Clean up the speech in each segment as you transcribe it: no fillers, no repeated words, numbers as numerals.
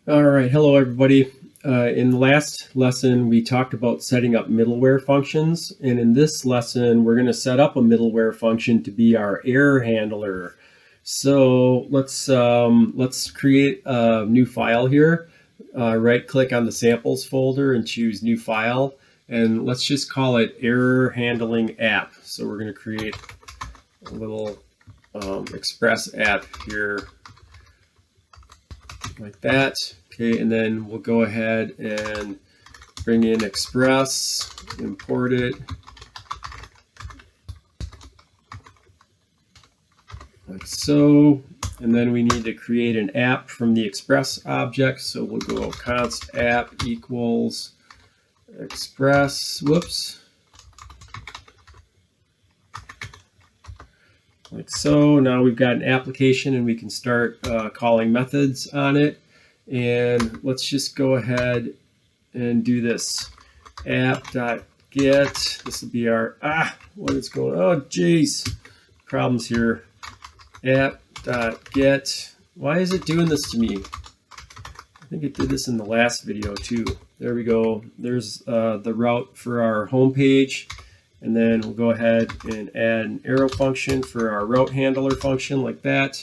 All right, hello everybody. In the last lesson, we talked about setting up middleware functions, and in this lesson, we're going to set up a middleware function to be our error handler. So let's create a new file here. Right-click on the samples folder and choose New File, and let's just call it Error Handling App. So we're going to create a little Express app here, like that. Okay, and then we'll go ahead and bring in Express, import it, like so. And then we need to create an app from the Express object. So we'll go const app equals Express, whoops, like so. Now we've got an application and we can start calling methods on it. And let's just go ahead and do this. App.get, this will be our, what is going on? Oh, geez, problems here. App.get, why is it doing this to me? I think it did this in the last video too. There we go. There's the route for our home page. And then we'll go ahead and add an arrow function for our route handler function, like that.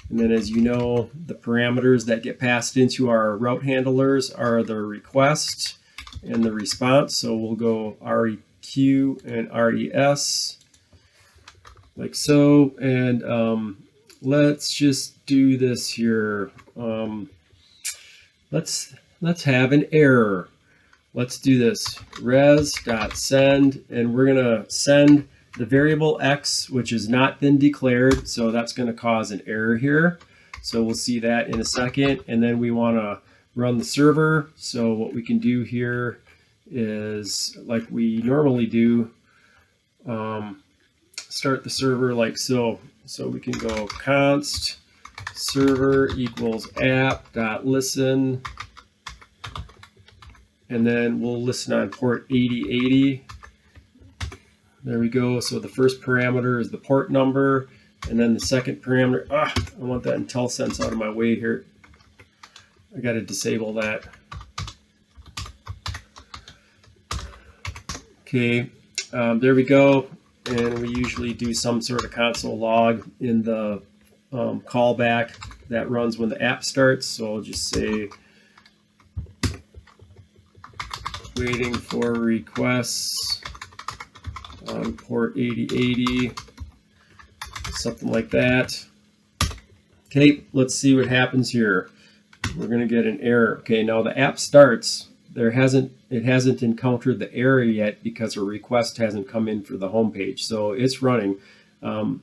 And then, as you know, the parameters that get passed into our route handlers are the request and the response. So we'll go REQ and RES, like so. And let's just do this here. Let's have an error. Let's do this. Res.send, and we're gonna send the variable x, which has not been declared, so that's going to cause an error here. So we'll see that in a second. And then we want to run the server. So what we can do here is, like we normally do, start the server like so. So we can go const server equals app.listen, and then we'll listen on port 8080. There we go. So the first parameter is the port number, and then the second parameter, I want that IntelliSense out of my way here. I got to disable that. Okay, there we go. And we usually do some sort of console log in the callback that runs when the app starts. So I'll just say waiting for requests on port 8080, something like that. Okay, let's see what happens here. We're going to get an error. Okay, now the app starts. It hasn't encountered the error yet because a request hasn't come in for the home page. So it's running. Oh,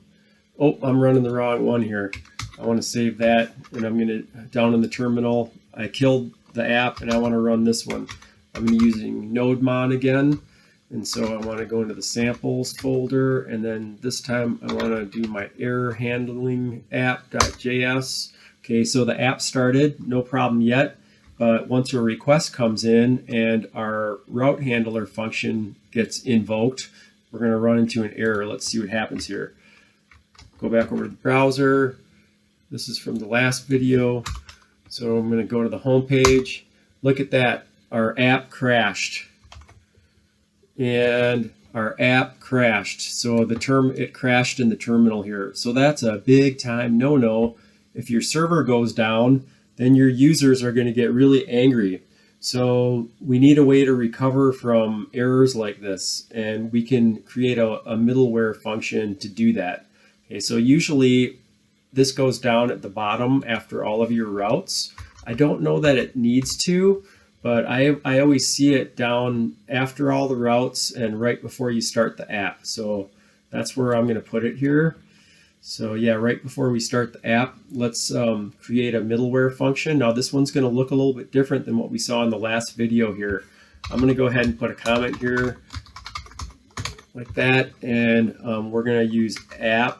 I'm running the wrong one here. I want to save that, and I'm going to, down in the terminal, I killed the app, and I want to run this one. I'm using NodeMon again. And so I want to go into the samples folder, and then this time I want to do my error handling app.js. Okay, so the app started, no problem yet, but once a request comes in and our route handler function gets invoked, we're going to run into an error. Let's see what happens here. Go back over to the browser. This is from the last video. So I'm going to go to the home page. Look at that, our app crashed. And our app crashed. So it crashed in the terminal here. So that's a big time no-no. If your server goes down, then your users are going to get really angry. So we need a way to recover from errors like this, and we can create a middleware function to do that. Okay, so usually this goes down at the bottom after all of your routes. I don't know that it needs to, but I always see it down after all the routes and right before you start the app. So that's where I'm going to put it here. So yeah, right before we start the app, let's create a middleware function. Now this one's going to look a little bit different than what we saw in the last video here. I'm going to go ahead and put a comment here like that, and we're going to use app.use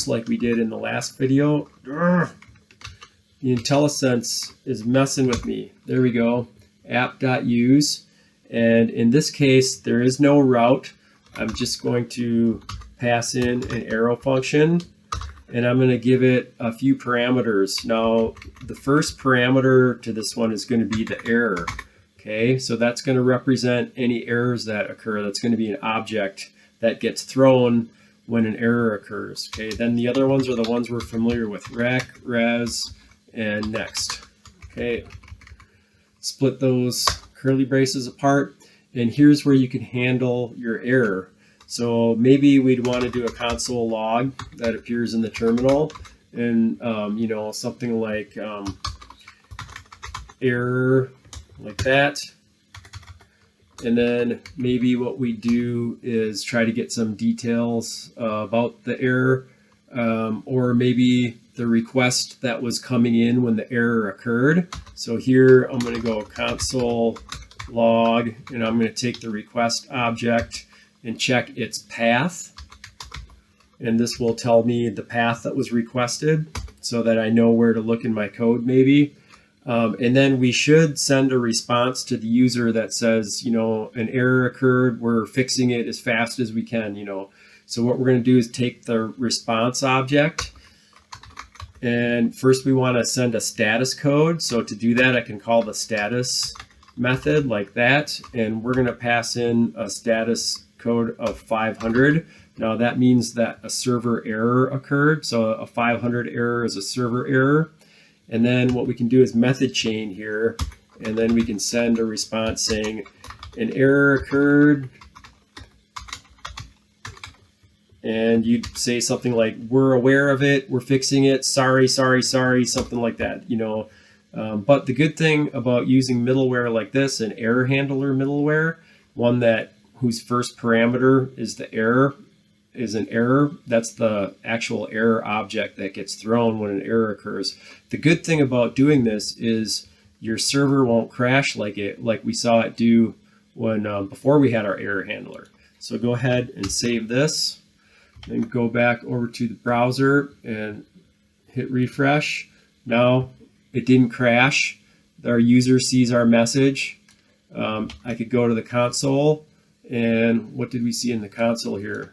like we did in the last video. The IntelliSense is messing with me. There we go, app.use. And in this case, there is no route. I'm just going to pass in an arrow function, and I'm going to give it a few parameters. Now, the first parameter to this one is going to be the error. Okay, so that's going to represent any errors that occur. That's going to be an object that gets thrown when an error occurs. Okay, then the other ones are the ones we're familiar with: rec, res, and next. Okay, split those curly braces apart, and here's where you can handle your error. So maybe we'd want to do a console log that appears in the terminal, and you know, something like error, like that. And then maybe what we do is try to get some details about the error, or maybe the request that was coming in when the error occurred. So here I'm going to go console log, and I'm going to take the request object and check its path. And this will tell me the path that was requested so that I know where to look in my code maybe. And then we should send a response to the user that says, you know, an error occurred, we're fixing it as fast as we can, you know. So what we're going to do is take the response object, and first we want to send a status code. So to do that, I can call the status method like that, and we're going to pass in a status code of 500. Now that means that a server error occurred. So a 500 error is a server error. And then what we can do is method chain here, and then we can send a response saying an error occurred, and you'd say something like, we're aware of it, we're fixing it, sorry, sorry, sorry, something like that, you know. But the good thing about using middleware like this, an error handler middleware, one that whose first parameter is the error, is an error. That's the actual error object that gets thrown when an error occurs. The good thing about doing this is your server won't crash like we saw it do when before we had our error handler. So go ahead and save this, and go back over to the browser and hit refresh. Now it didn't crash. Our user sees our message. I could go to the console, and what did we see in the console here?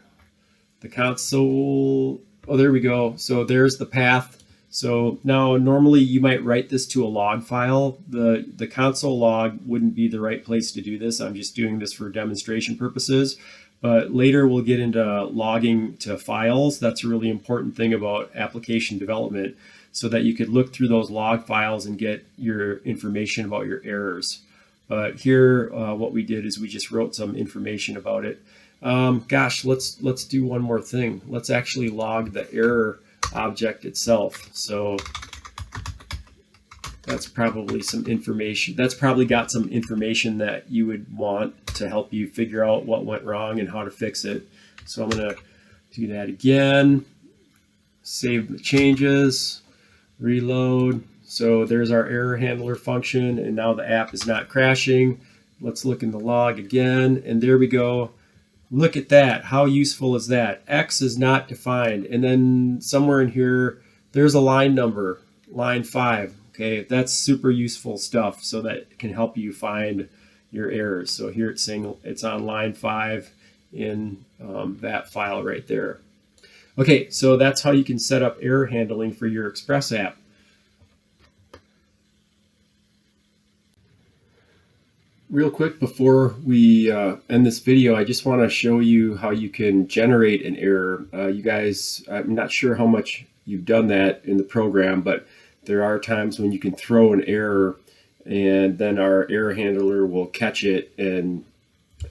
The console, oh, there we go. So there's the path. So now normally you might write this to a log file. The console log wouldn't be the right place to do this. I'm just doing this for demonstration purposes. But later we'll get into logging to files. That's a really important thing about application development, so that you could look through those log files and get your information about your errors. But here what we did is we just wrote some information about it. Gosh, let's do one more thing. Let's actually log the error object itself. So that's probably some information. That's probably got some information that you would want to help you figure out what went wrong and how to fix it. So I'm going to do that again. Save the changes, reload. So there's our error handler function, and now the app is not crashing. Let's look in the log again, and there we go. Look at that. How useful is that? X is not defined. And then somewhere in here, there's a line number, line 5. Okay, that's super useful stuff, so that it can help you find your errors. So here it's saying it's on line 5 in that file right there. Okay, so that's how you can set up error handling for your Express app. Real quick before we end this video, I just want to show you how you can generate an error. You guys, I'm not sure how much you've done that in the program, but there are times when you can throw an error, and then our error handler will catch it, and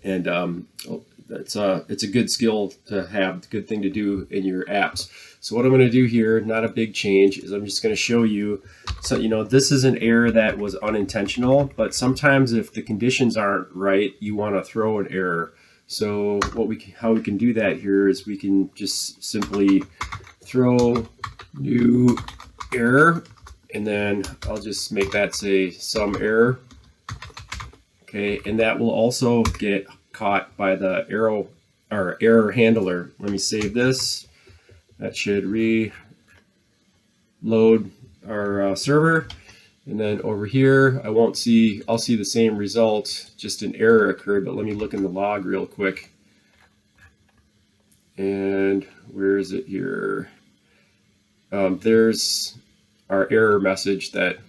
it's a good skill to have, good thing to do in your apps. So what I'm going to do here, not a big change, is I'm just going to show you. So, you know, this is an error that was unintentional, but sometimes if the conditions aren't right, you want to throw an error. So how we can do that here is we can just simply throw new error, and then I'll just make that say some error. Okay, and that will also get caught by the error handler. Let me save this. That should reload our server, and then over here I'll see the same result, just an error occurred. But let me look in the log real quick, and where is it here? there's our error message that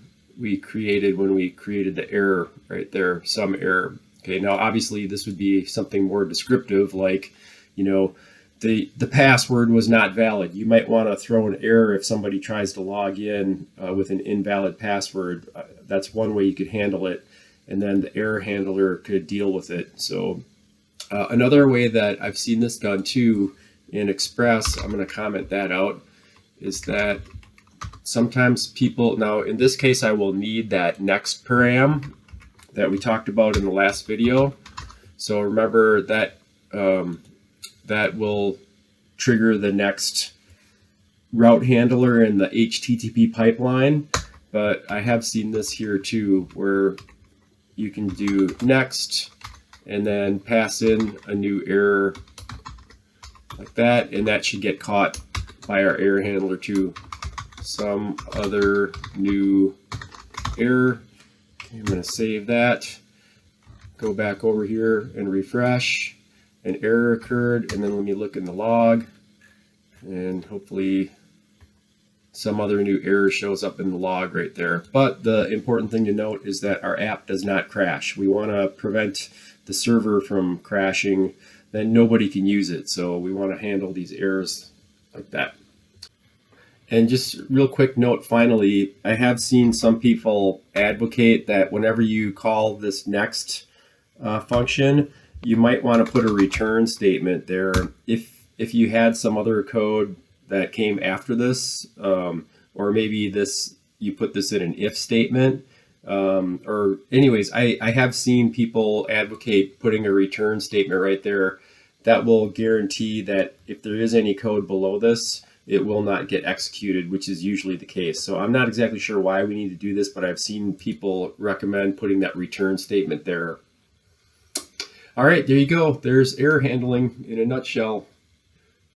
we created when we created the error right there, some error. Okay, now obviously this would be something more descriptive, like, you know, the password was not valid. You might want to throw an error if somebody tries to log in with an invalid password. That's one way you could handle it, and then the error handler could deal with it. So another way that I've seen this done too in Express, I'm going to comment that out, is that sometimes people, now in this case I will need that next param that we talked about in the last video. So remember that that will trigger the next route handler in the HTTP pipeline. But I have seen this here too, where you can do next and then pass in a new error like that, and that should get caught by our error handler too. Some other new error. Okay, I'm going to save that, go back over here and refresh. An error occurred, and then let me look in the log, and hopefully some other new error shows up in the log right there. But the important thing to note is that our app does not crash. We want to prevent the server from crashing, then nobody can use it. So we want to handle these errors like that. And just real quick note, finally, I have seen some people advocate that whenever you call this next function, you might want to put a return statement there. If you had some other code that came after this, or maybe this, you put this in an if statement, or anyways, I have seen people advocate putting a return statement right there. That will guarantee that if there is any code below this, it will not get executed, which is usually the case. So I'm not exactly sure why we need to do this, but I've seen people recommend putting that return statement there. All right, there you go. There's error handling in a nutshell.